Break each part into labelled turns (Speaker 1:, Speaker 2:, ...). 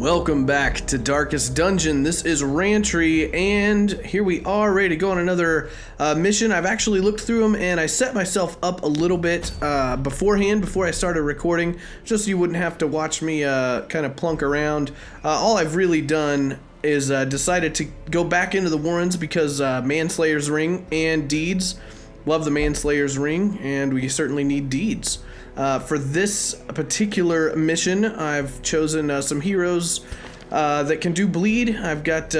Speaker 1: Welcome back to Darkest Dungeon. This is Rantry, and here we are ready to go on another mission. I've actually looked through them, and I set myself up a little bit beforehand, before I started recording, just so you wouldn't have to watch me kind of plunk around. All I've really done is decided to go back into the Warrens because Manslayer's Ring and Deeds. Love the Manslayer's Ring, and we certainly need Deeds. For this particular mission, I've chosen some heroes that can do bleed. I've got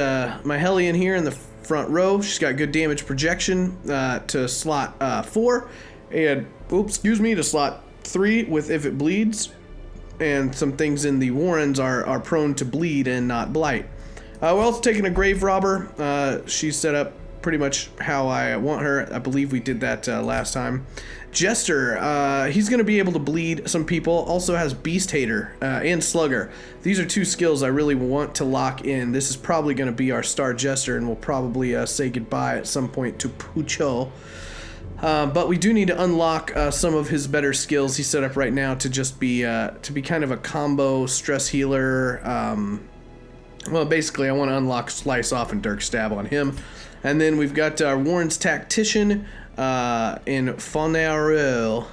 Speaker 1: my Hellion here in the front row. She's got good damage projection to slot 4, and to slot 3 with if it bleeds. And some things in the Warrens are prone to bleed and not blight. We're also taking a Grave Robber. She's set up pretty much how I want her. I believe we did that last time. Jester, he's going to be able to bleed some people. Also has Beast Hater and Slugger. These are two skills I really want to lock in. This is probably going to be our Star Jester, and we'll probably say goodbye at some point to Pucho. But we do need to unlock some of his better skills he's set up right now to just be kind of a combo stress healer. Well, basically, I want to unlock Slice Off and Dirk Stab on him. And then we've got our Warren's Tactician in Fonarel.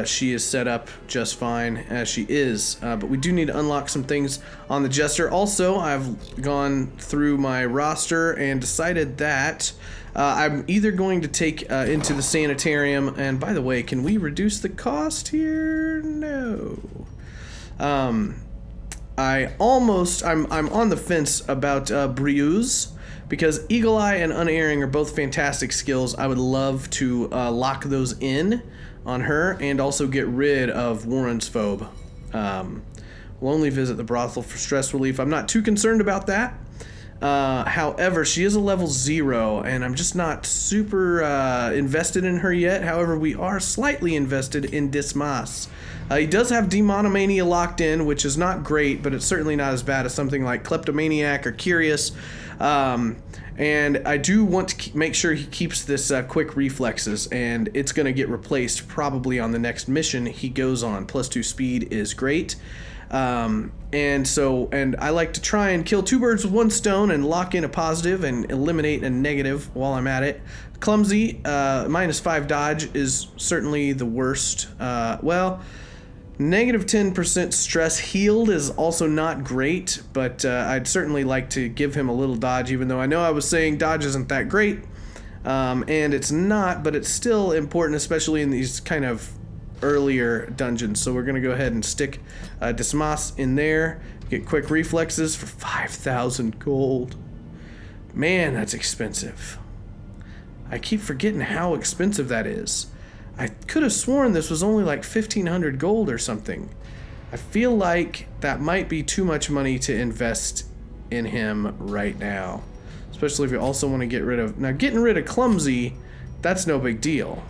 Speaker 1: She is set up just fine as she is. But we do need to unlock some things on the Jester. Also, I've gone through my roster and decided that I'm either going to take into the Sanitarium. And by the way, can we reduce the cost here? No. I'm on the fence about Briuse, because Eagle Eye and Unerring are both fantastic skills. I would love to lock those in on her and also get rid of Warren's Phobe. We'll only visit the brothel for stress relief. I'm not too concerned about that. However, she is a level 0, and I'm just not super invested in her yet. However, we are slightly invested in Dismas. He does have Demonomania locked in, which is not great, but it's certainly not as bad as something like Kleptomaniac or Curious. And I do want to make sure he keeps this quick reflexes, and it's going to get replaced probably on the next mission he goes on. +2 speed is great. And I like to try and kill 2 birds with 1 stone and lock in a positive and eliminate a negative while I'm at it. Clumsy, -5 dodge is certainly the worst. Negative 10% stress healed is also not great, but I'd certainly like to give him a little dodge, even though I know I was saying dodge isn't that great. And it's not, but it's still important, especially in these kind of earlier dungeons. So we're going to go ahead and stick Dismas in there, get quick reflexes for 5,000 gold. Man, that's expensive. I keep forgetting how expensive that is. I could have sworn this was only like 1,500 gold or something. I feel like that might be too much money to invest in him right now. Especially if you also want to get rid of... Now, getting rid of Clumsy, that's no big deal.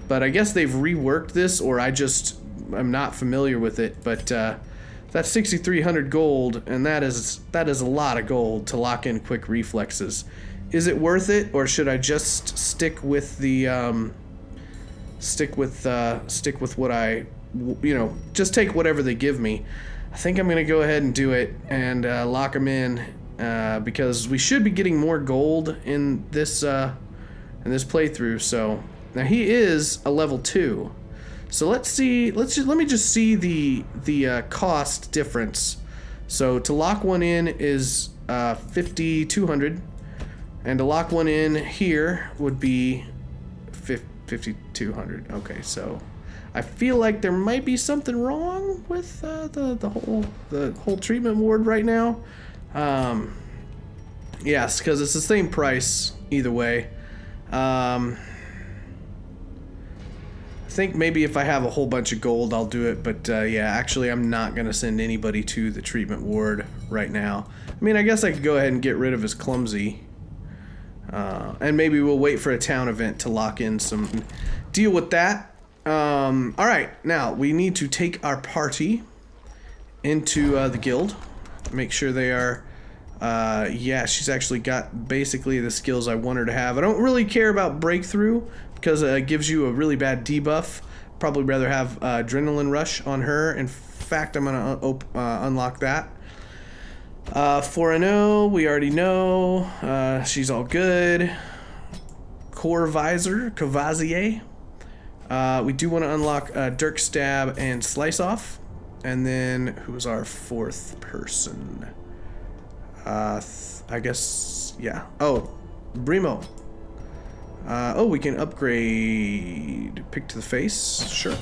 Speaker 1: But I guess they've reworked this, or I'm not familiar with it. But that's 6,300 gold, and that is a lot of gold to lock in quick reflexes. Is it worth it, or should I just stick with the... Stick with what I, just take whatever they give me. I think I'm gonna go ahead and do it and lock them in because we should be getting more gold in this playthrough. So now he is a level 2. So let's see. Let me just see the cost difference. So to lock one in is 5,200, and to lock one in here would be 5,200. Okay, so I feel like there might be something wrong with the whole treatment ward right now. Yes, because it's the same price either way. I think maybe if I have a whole bunch of gold, I'll do it. But yeah, actually, I'm not gonna send anybody to the treatment ward right now. I mean, I guess I could go ahead and get rid of his Clumsy. And maybe we'll wait for a town event to lock in some... Deal with that. Alright, now we need to take our party into the guild. Make sure they are... yeah, she's actually got basically the skills I want her to have. I don't really care about Breakthrough because it gives you a really bad debuff. Probably rather have Adrenaline Rush on her. In fact, I'm going to unlock that. 4-0, we already know. She's all good. Core Visor, Cavazier. We do want to unlock Dirk Stab and Slice Off. And then, who's our fourth person? I guess, yeah. Oh, Brimo. Oh, we can upgrade Pick to the Face. Sure.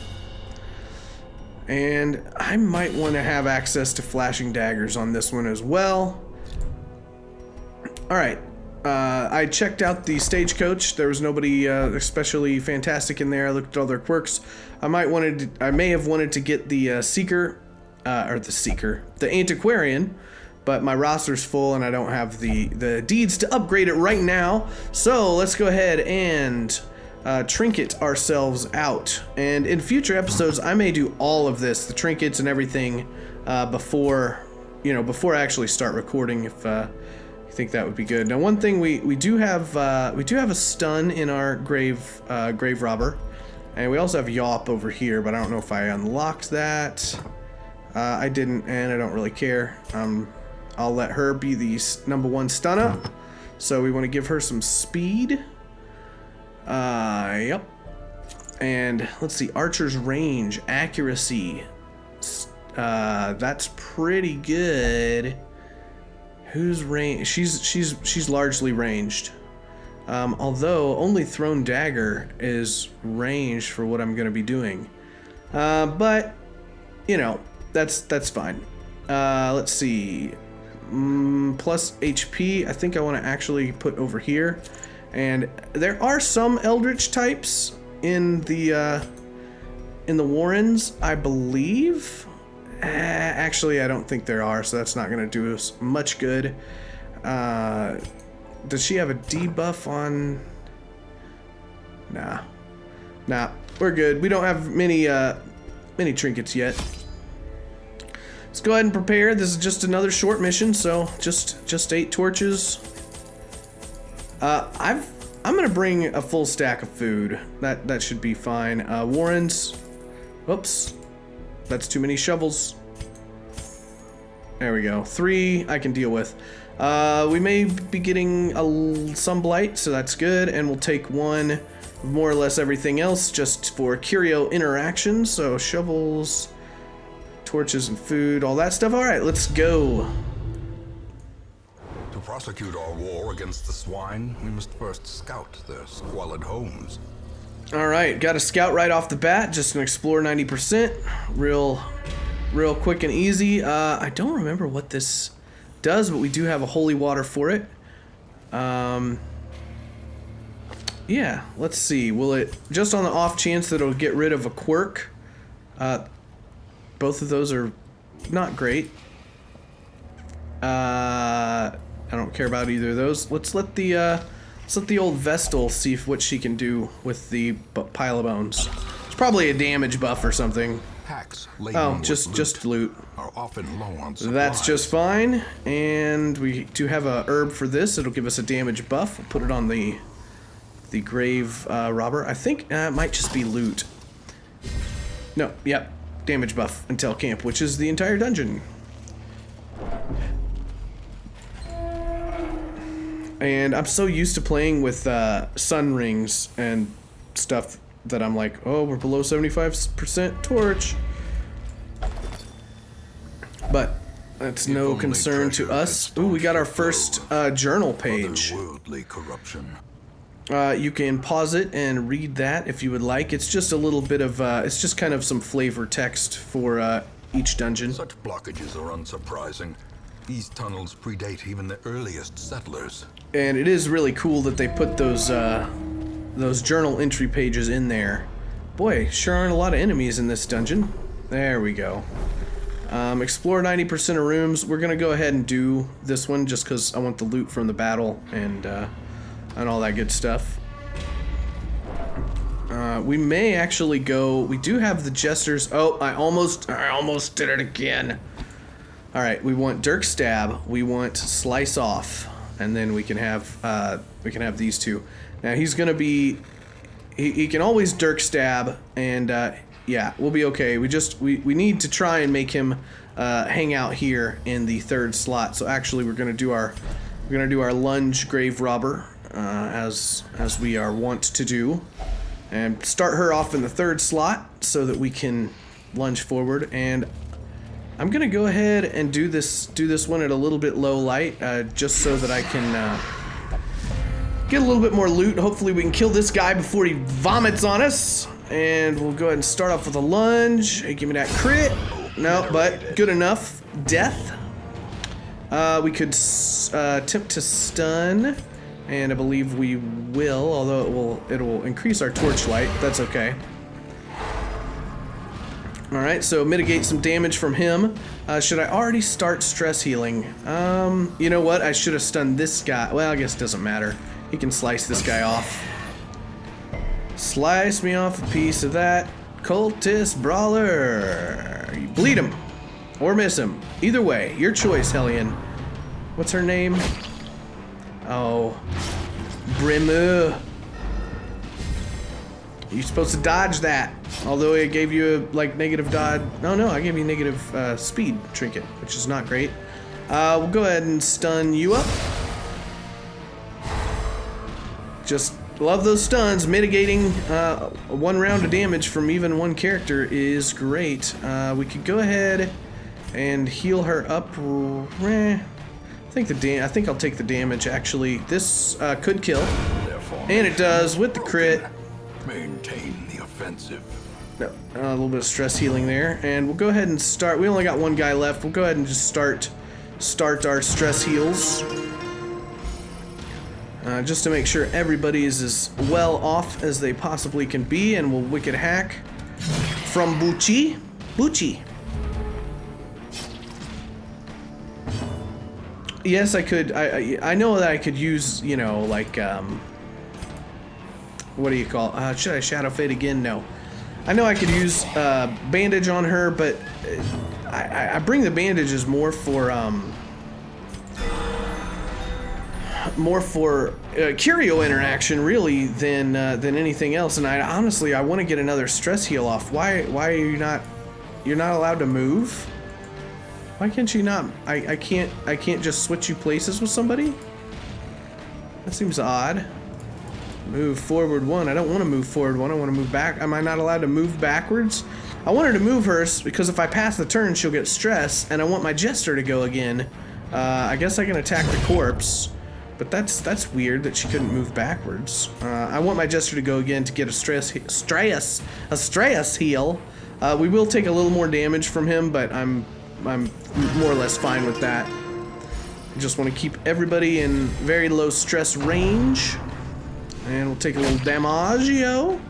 Speaker 1: And I might want to have access to flashing daggers on this one as well. Alright. I checked out the stagecoach. There was nobody especially fantastic in there. I looked at all their quirks. I may have wanted to get the Seeker, the Antiquarian, but my roster's full and I don't have the deeds to upgrade it right now. So let's go ahead and trinket ourselves out. And in future episodes, I may do all of this, the trinkets and everything, before I actually start recording. If you think that would be good. Now, one thing we do have a stun in our grave robber, and we also have Yawp over here, but I don't know if I unlocked that. I didn't, and I don't really care. I'll let her be the #1 stunner. So we want to give her some speed. Yep. And let's see, Archer's range, accuracy. That's pretty good. Who's range? She's largely ranged. Although only Thrown Dagger is ranged for what I'm going to be doing. But you know, that's fine. Let's see. Plus HP, I think I want to actually put over here. And there are some Eldritch types in the Warrens, I believe. Actually, I don't think there are, so that's not going to do us much good. Does she have a debuff on? Nah, we're good. We don't have many trinkets yet. Let's go ahead and prepare. This is just another short mission, so just 8 torches. I'm gonna bring a full stack of food. That should be fine. Warrens. Whoops. That's too many shovels. There we go. 3 I can deal with. We may be getting some blight, so that's good. And we'll take 1 of more or less everything else just for curio interaction. So shovels, torches and food, all that stuff. All right, let's go.
Speaker 2: To prosecute our war against the swine, we must first scout their squalid homes.
Speaker 1: All right, got a scout right off the bat. Just an explore 90%. Real quick and easy. I don't remember what this does, but we do have a holy water for it. Yeah, let's see. Will it, just on the off chance that it'll get rid of a quirk? Both of those are not great. I don't care about either of those. Let's let the old Vestal see what she can do with the pile of bones. It's probably a damage buff or something. Oh, just loot.
Speaker 2: Are often low on supplies.
Speaker 1: That's just fine. And we do have a herb for this. It'll give us a damage buff. We'll put it on the grave robber. I think it might just be loot. No, yep. Damage buff until camp, which is the entire dungeon. And I'm so used to playing with sun rings and stuff that I'm like, oh, we're below 75% torch. But that's no concern to us. Ooh, we got our first journal page.
Speaker 2: Otherworldly corruption.
Speaker 1: You can pause it and read that if you would like. It's just a little bit of, it's just kind of some flavor text for each dungeon.
Speaker 2: Such blockages are unsurprising. These tunnels predate even the earliest settlers.
Speaker 1: And it is really cool that they put those journal entry pages in there. Boy, sure aren't a lot of enemies in this dungeon. There we go. Explore 90% of rooms. We're gonna go ahead and do this one just because I want the loot from the battle and all that good stuff. We may actually go. We do have the jesters. Oh, I almost did it again. All right, we want Dirk Stab. We want Slice Off, and then we can have these two. Now he's gonna be. He can always Dirk Stab, and yeah, we'll be okay. We need to try and make him hang out here in the 3rd slot. So actually, we're gonna do our lunge grave robber as we are wont to do, and start her off in the 3rd slot so that we can lunge forward. And I'm gonna go ahead and do this one at a little bit low light, just so that I can get a little bit more loot. Hopefully we can kill this guy before he vomits on us. And we'll go ahead and start off with a lunge. Hey, give me that crit. No, but good enough. Death. We could attempt to stun, and I believe we will, although it will increase our torchlight. That's okay. All right, so mitigate some damage from him. Should I already start stress healing? You know what? I should have stunned this guy. Well, I guess it doesn't matter. He can slice this guy off. Slice me off a piece of that cultist brawler. You bleed him or miss him. Either way, your choice, Hellion. What's her name? Oh, Brimu. You're supposed to dodge that. Although it gave you a, like, negative dodge. No, I gave you negative speed trinket, which is not great. We'll go ahead and stun you up. Just love those stuns. Mitigating 1 round of damage from even one character is great. We could go ahead and heal her up. I think I'll take the damage, actually. This could kill. And it does with the crit.
Speaker 2: Maintain the offensive.
Speaker 1: No, a little bit of stress healing there. And we'll go ahead and start. We only got 1 guy left. We'll go ahead and just start our stress heals. Just to make sure everybody is as well off as they possibly can be. And we'll wicked hack from Bucci. Yes, I could. I know that I could use, you know, like, what do you call it? Should I Shadow Fade again? No. I know I could use bandage on her, but I bring the bandages more for curio interaction, really, than anything else. And I honestly want to get another stress heal off. Why are you not? You're not allowed to move? Why can't you not? I can't just switch you places with somebody? That seems odd. Move forward 1. I don't want to move forward 1. I want to move back. Am I not allowed to move backwards? I want her to move hers because if I pass the turn, she'll get stress, and I want my Jester to go again. I guess I can attack the corpse, but that's weird that she couldn't move backwards. I want my Jester to go again to get a stress heal. We will take a little more damage from him, but I'm more or less fine with that. I just want to keep everybody in very low stress range. And we'll take a little damaggio.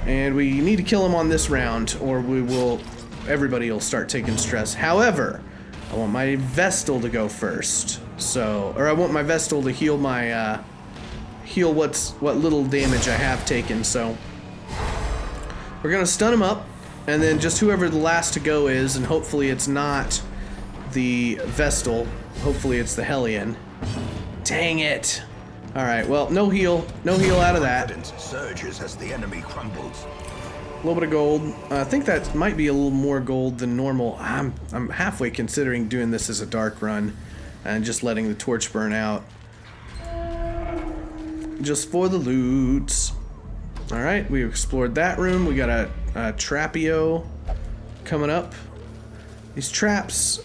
Speaker 1: And we need to kill him on this round, or everybody will start taking stress. However, I want my Vestal to go first. Or I want my Vestal to heal my, what little damage I have taken. So we're gonna stun him up, and then just whoever the last to go is, and hopefully it's not the Vestal. Hopefully it's the Hellion. Dang it. All right, well, no heal out of that.
Speaker 2: Surges as the enemy crumbles.
Speaker 1: A little bit of gold. I think that might be a little more gold than normal. I'm halfway considering doing this as a dark run and just letting the torch burn out. Just for the loot. All right, we explored that room. We got a Trapio coming up. These traps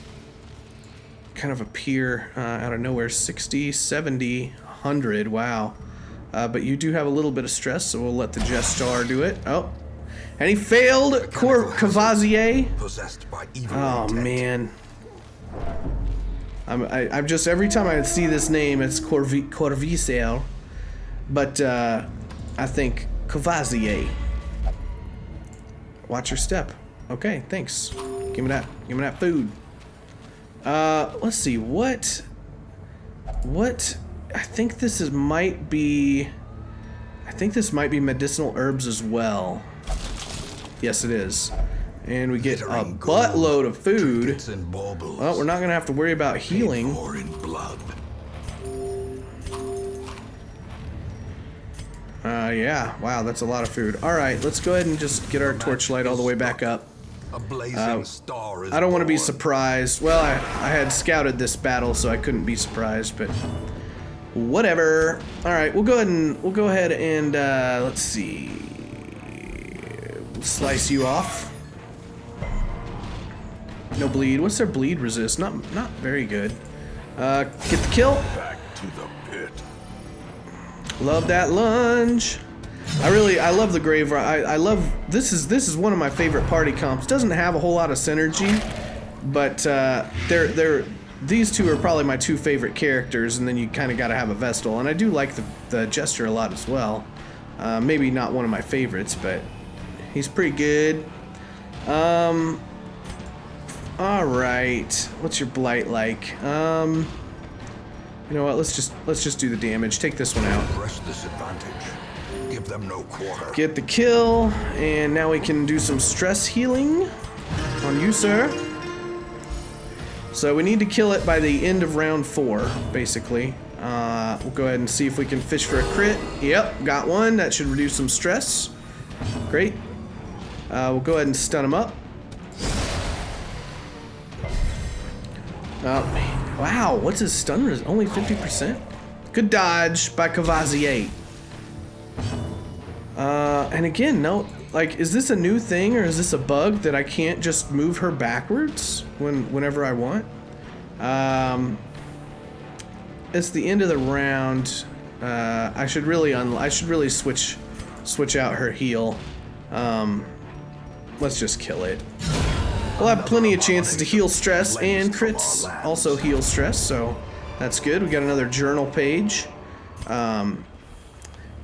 Speaker 1: kind of appear out of nowhere. 60, 70, 100. Wow. But you do have a little bit of stress, so we'll let the Jestar do it. Oh. And he failed Cavazier.
Speaker 2: Possessed by evil
Speaker 1: oh,
Speaker 2: intent.
Speaker 1: Man. I'm just, every time I see this name, it's Corvisel. But I think Cavazier. Watch your step. Okay, thanks. Give me that food. Let's see, what I think this might be medicinal herbs as well. Yes, it is. And we get a buttload of food. Well, we're not gonna have to worry about healing.
Speaker 2: In blood.
Speaker 1: Yeah, wow, that's a lot of food. All right, let's go ahead and just get our torchlight all the way back up.
Speaker 2: A blazing star is
Speaker 1: I don't want to be
Speaker 2: born.
Speaker 1: surprised. Well, I had scouted this battle, so I couldn't be surprised, but whatever. All right, we'll go ahead and let's see. We'll slice you off. No bleed. What's their bleed resist? Not very good. Get the kill.
Speaker 2: Back to the pit.
Speaker 1: Love that lunge. I love the grave. I love this is one of my favorite party comps. Doesn't have a whole lot of synergy, but these two are probably my two favorite characters, and then you kind of got to have a Vestal, and I do like the Jester a lot as well. Maybe not one of my favorites, but he's pretty good. All right, what's your blight like? You know what? Let's just do the damage. Take this one out.
Speaker 2: Press this advantage. Give them no quarter.
Speaker 1: Get the kill, and now we can do some stress healing on you, sir. So we need to kill it by the end of round 4, basically. We'll go ahead and see if we can fish for a crit. Yep, got one. That should reduce some stress. Great. We'll go ahead and stun him up. Wow, what's his stun resist? Only 50%? Good dodge by Cavazier. And again, no, like, is this a new thing or is this a bug that I can't just move her backwards whenever I want? It's the end of the round. I should really switch out her heal. Let's just kill it. We'll have plenty of chances to heal stress, and crits also heal stress, so that's good. We got another journal page.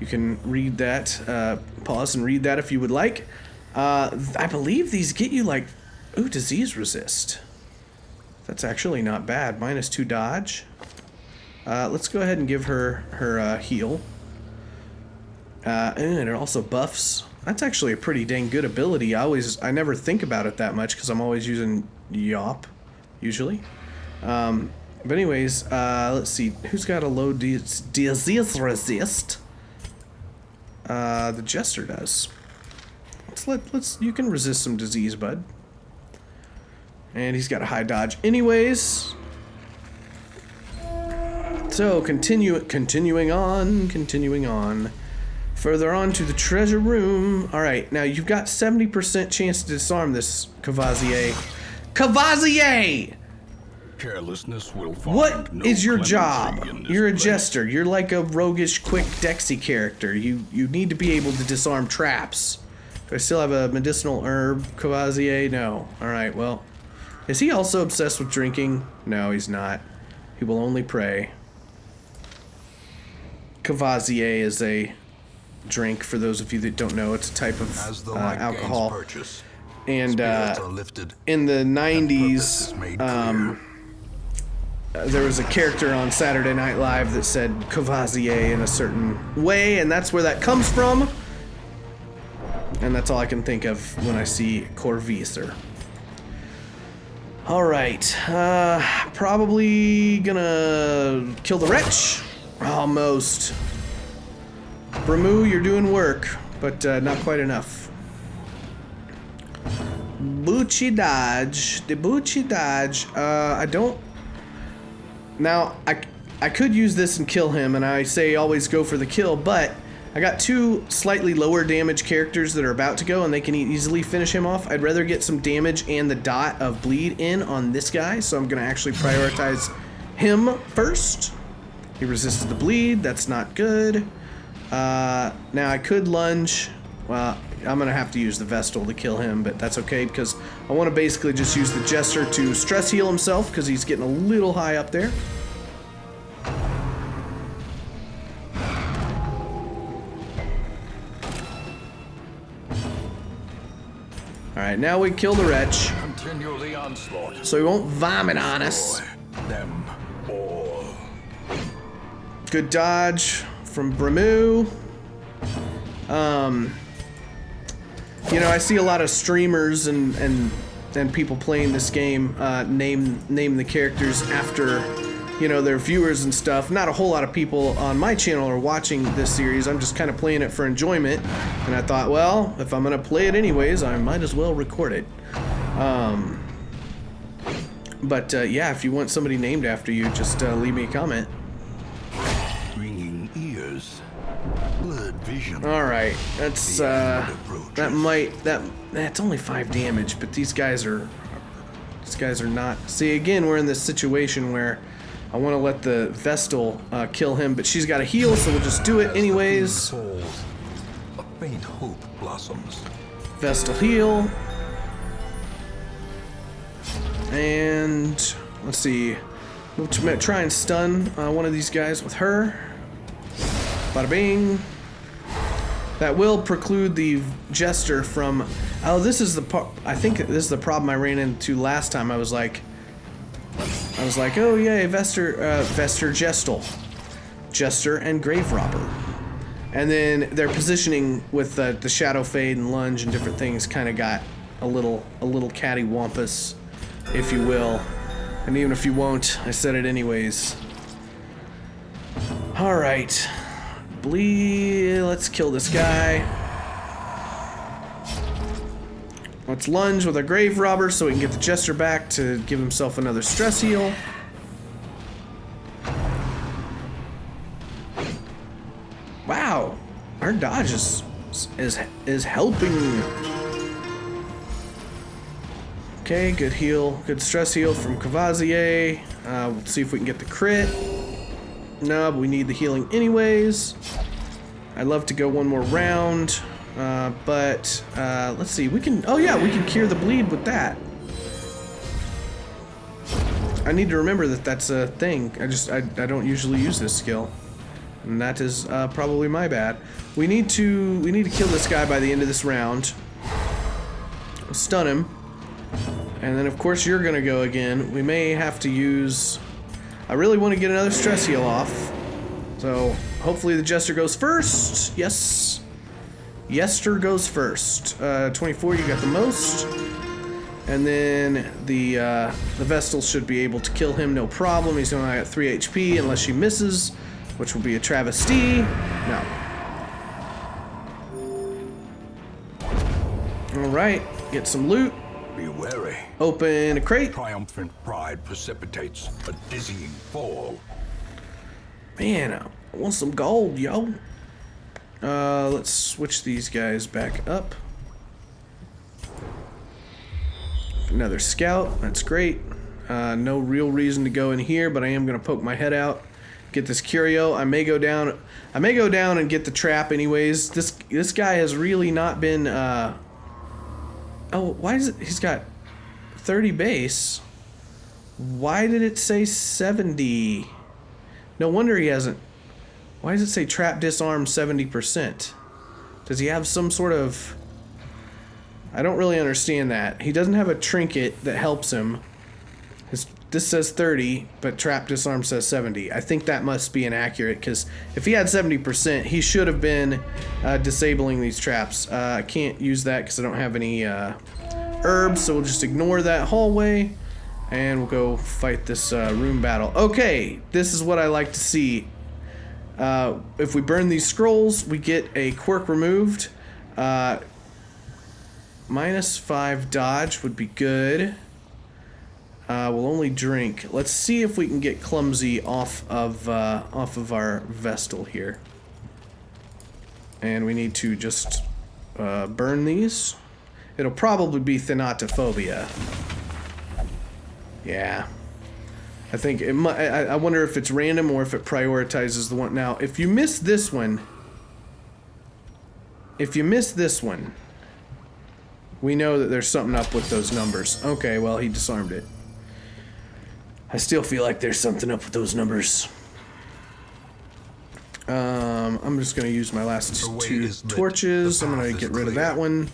Speaker 1: You can read that, pause and read that if you would like. I believe these get you like, ooh, disease resist. That's actually not bad. -2 dodge. Let's go ahead and give her heal. And it also buffs. That's actually a pretty dang good ability. I never think about it that much because I'm always using Yop, usually. But anyways, let's see. Who's got a low disease resist? The Jester does. You can resist some disease, bud. And he's got a high dodge anyways. So continuing on. Further on to the treasure room. All right, now you've got 70% chance to disarm this Cavazier. Cavazier!
Speaker 2: Carelessness will find
Speaker 1: What
Speaker 2: no
Speaker 1: is your
Speaker 2: clemency
Speaker 1: job?
Speaker 2: in this
Speaker 1: You're a
Speaker 2: place.
Speaker 1: jester. You're like a roguish, quick, Dexy character. You need to be able to disarm traps. Do I still have a medicinal herb, Cavazier? No. All right, well. Is he also obsessed with drinking? No, he's not. He will only pray. Cavazier is a drink, for those of you that don't know. It's a type of
Speaker 2: As the light gains
Speaker 1: alcohol.
Speaker 2: purchase,
Speaker 1: And
Speaker 2: spirits are lifted,
Speaker 1: in the
Speaker 2: and
Speaker 1: 90s,
Speaker 2: purpose is made clear.
Speaker 1: there was a character on Saturday Night Live that said Cavazier in a certain way, and that's where that comes from. And that's all I can think of when I see Corviser. Alright, probably gonna kill the wretch. Almost. Bramu, you're doing work, but not quite enough. Bucci dodge. The Bucci dodge. I don't... Now, I could use this and kill him, and I say always go for the kill, but I got 2 slightly lower damage characters that are about to go, and they can easily finish him off. I'd rather get some damage and the dot of bleed in on this guy, so I'm going to actually prioritize him first. He resisted the bleed. That's not good. Now, I could lunge. Well, I'm going to have to use the Vestal to kill him, but that's okay, because I want to basically just use the Jester to stress heal himself, because he's getting a little high up there. Alright, now we kill the wretch,
Speaker 2: Continue the onslaught.
Speaker 1: so he won't vomit on us.
Speaker 2: Destroy them all.
Speaker 1: Good dodge from Bramu. You know, I see a lot of streamers and people playing this game name the characters after, you know, their viewers and stuff. Not a whole lot of people on my channel are watching this series. I'm just kind of playing it for enjoyment. And I thought, well, if I'm going to play it anyways, I might as well record it. But yeah, if you want somebody named after you, just leave me a comment.
Speaker 2: Ringing ears, blurred vision.
Speaker 1: All right, that's that's only 5 damage, but these guys are not. See, again, we're in this situation where I want to let the Vestal kill him, but she's got a heal, so we'll just do it anyways.
Speaker 2: A faint hope blossoms.
Speaker 1: Vestal heal. And let's see. We'll try and stun one of these guys with her. Bada bing. That will preclude the Jester from... Oh, this is the part... I think this is the problem I ran into last time. I was like, oh yay, Vester Gestal. Jester and Grave Robber. And then their positioning with the Shadow Fade and Lunge and different things kind of got a little cattywampus, if you will. And even if you won't, I said it anyways. Alright. Let's kill this guy. Let's lunge with our Grave Robber so we can get the Jester back to give himself another stress heal. Wow, our dodge is helping. Okay, good heal, good stress heal from Cavazier. We'll see if we can get the crit. No, but we need the healing anyways. I'd love to go one more round, but let's see. We can. Oh yeah, we can cure the bleed with that. I need to remember that that's a thing. I don't usually use this skill, and that is probably my bad. We need to kill this guy by the end of this round. We'll stun him. And then, of course, you're gonna go again. We may have to use... I really want to get another stress heal off. So, hopefully the Jester goes first. Yes. Yester goes first. 24, you got the most. And then the Vestal should be able to kill him, no problem. He's only got 3 HP unless she misses, which will be a travesty. No. Alright, get some loot.
Speaker 2: Be wary.
Speaker 1: Open a crate.
Speaker 2: Triumphant pride precipitates a dizzying fall.
Speaker 1: Man, I want some gold, yo. Let's switch these guys back up. Another scout, that's great. No real reason to go in here, but I am gonna poke my head out, get this curio. I may go down and get the trap anyways. This guy has really not been oh, why is it he's got 30 base? Why did it say 70? No wonder he hasn't. Why does it say trap disarm 70%? Does he have some sort of... I don't really understand that. He doesn't have a trinket that helps him. This says 30, but trap disarm says 70. I think that must be inaccurate, because if he had 70%, he should have been disabling these traps. I can't use that because I don't have any herbs, so we'll just ignore that hallway, and we'll go fight this room battle. Okay, this is what I like to see. If we burn these scrolls, we get a quirk removed. -5 dodge would be good. We'll only drink. Let's see if we can get clumsy off of our Vestal here. And we need to just burn these. It'll probably be Thanatophobia. Yeah. I think it might. I wonder if it's random or if it prioritizes the one. Now, if you miss this one, we know that there's something up with those numbers. Okay, well, he disarmed it. I still feel like there's something up with those numbers. I'm just gonna use my last 2 torches. I'm gonna get rid of that one.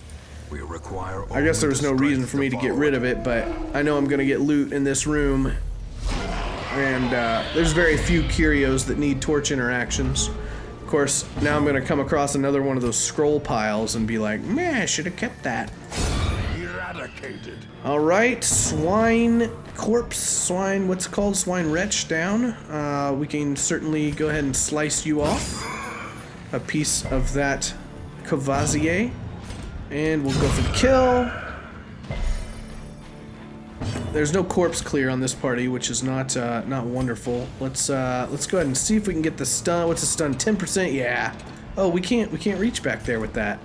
Speaker 1: I guess there was no reason for me to get rid of it, but I know I'm gonna get loot in this room. And there's very few curios that need torch interactions. Of course, now I'm gonna come across another one of those scroll piles and be like, man, I should have kept that.
Speaker 2: Eradicated.
Speaker 1: All right, swine corpse, swine, what's it called? Swine wretch down. We can certainly go ahead and slice you off. A piece of that Cavazier. And we'll go for the kill. there's no corpse clear on this party, which is not wonderful. Let's go ahead and see if we can get the stun. What's the stun? 10%. Yeah. Oh, we can't reach back there with that.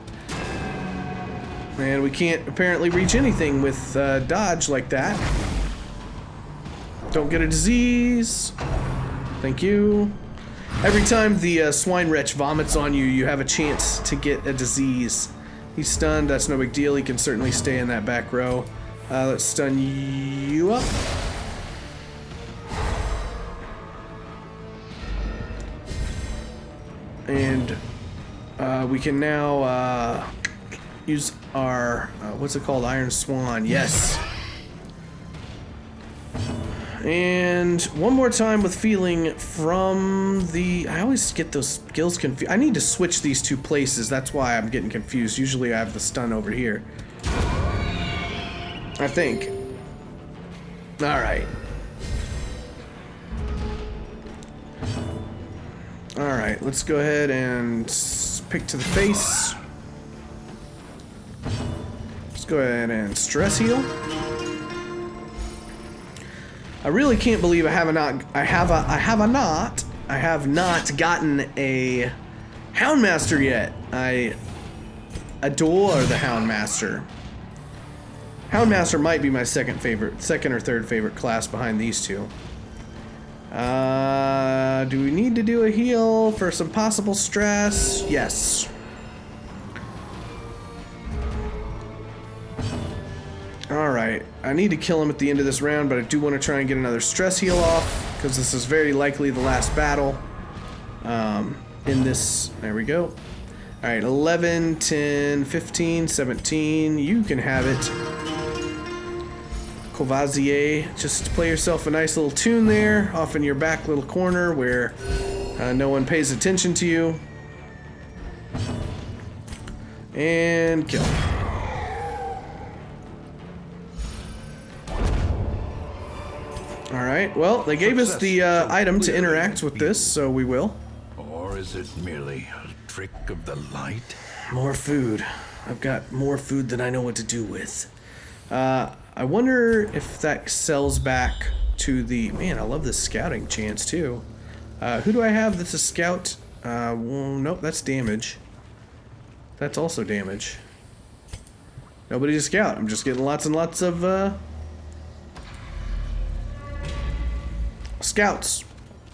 Speaker 1: And we can't apparently reach anything with dodge like that. Don't get a disease. Thank you. Every time the swine wretch vomits on you, you have a chance to get a disease. He's stunned. That's no big deal. He can certainly stay in that back row. Let's stun you up. And we can now use our, what's it called? Iron Swan. Yes. And one more time with feeling from the... I always get those skills confused. I need to switch these two places. That's why I'm getting confused. Usually I have the stun over here. I think. Alright. Alright, let's go ahead and pick to the face. Let's go ahead and stress heal. I really can't believe I have not gotten a Houndmaster yet. I adore the Houndmaster. Houndmaster might be my second or third favorite class behind these two. Do we need to do a heal for some possible stress? Yes. Alright, I need to kill him at the end of this round, but I do want to try and get another stress heal off, because this is very likely the last battle in this. There we go. Alright, 11, 10, 15, 17, you can have it. Courvoisier, just play yourself a nice little tune there, off in your back little corner where no one pays attention to you. And kill. Alright, well, they gave us the item to interact with this, so we will.
Speaker 2: Or is it merely a trick of the light?
Speaker 1: More food. I've got more food than I know what to do with. I wonder if that sells back to the... Man, I love this scouting chance, too. Who do I have that's a scout? Well, nope, that's damage. That's also damage. Nobody's a scout. I'm just getting lots and lots of... scouts.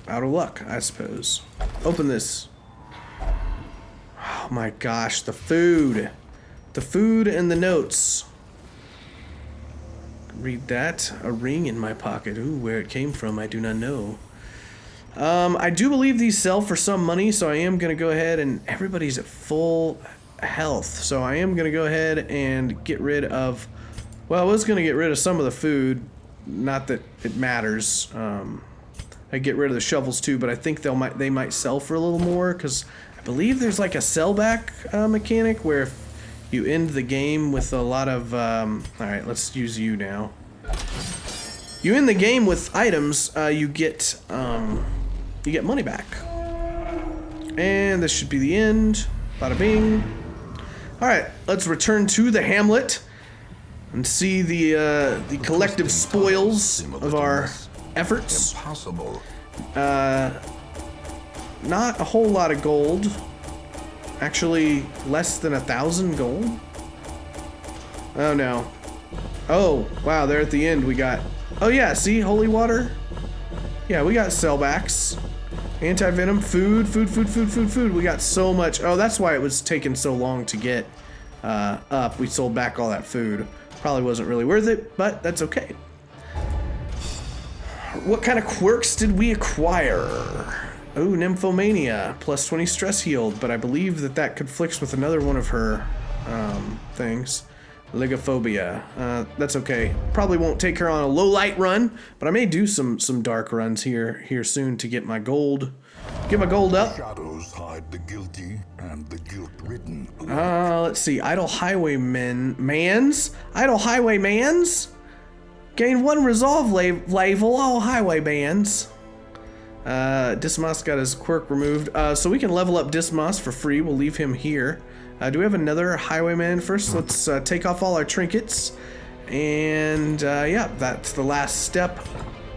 Speaker 1: Out of luck, I suppose. Open this. Oh my gosh, the food. The food and the notes. Read that. A ring in my pocket. Ooh, where it came from, I do not know. I do believe these sell for some money, so I am going to go ahead and... Everybody's at full health, so I am going to go ahead and get rid of... Well, I was going to get rid of some of the food. Not that it matters. I get rid of the shovels too, but I think they might sell for a little more, because I believe there's like a sellback mechanic where if you end the game with a lot of alright, let's use you now. You end the game with items, you get money back. And this should be the end. Bada bing. Alright, let's return to the hamlet and see the collective spoils of our efforts.
Speaker 2: Impossible.
Speaker 1: Not a whole lot of gold. Actually, less than 1,000 gold. Oh no. Oh, wow, there at the end we got... Oh yeah, see? Holy water? Yeah, we got sellbacks. Anti-venom, food. We got so much... Oh, that's why it was taking so long to get up. We sold back all that food. Probably wasn't really worth it, but that's okay. What kind of quirks did we acquire? Oh, Nymphomania, plus 20 stress healed, but I believe that conflicts with another one of her things. Ligophobia. That's okay. Probably won't take her on a low light run, but I may do some dark runs here soon to get my gold. Get my gold up.
Speaker 2: Shadows hide the guilty and the guilt-ridden.
Speaker 1: Let's see. Idle highwaymans. Idle highwaymans. Gain 1 resolve level. All highwaymans. Dismas got his quirk removed. So we can level up Dismas for free. We'll leave him here. Do we have another highwayman? First, let's take off all our trinkets And yeah, that's the last step.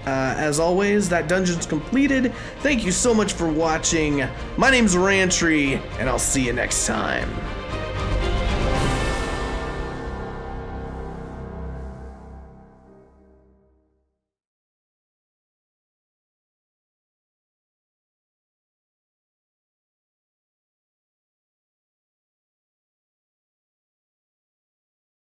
Speaker 1: As always, that dungeon's completed. Thank you so much for watching. My name's Rantry, and I'll see you next time.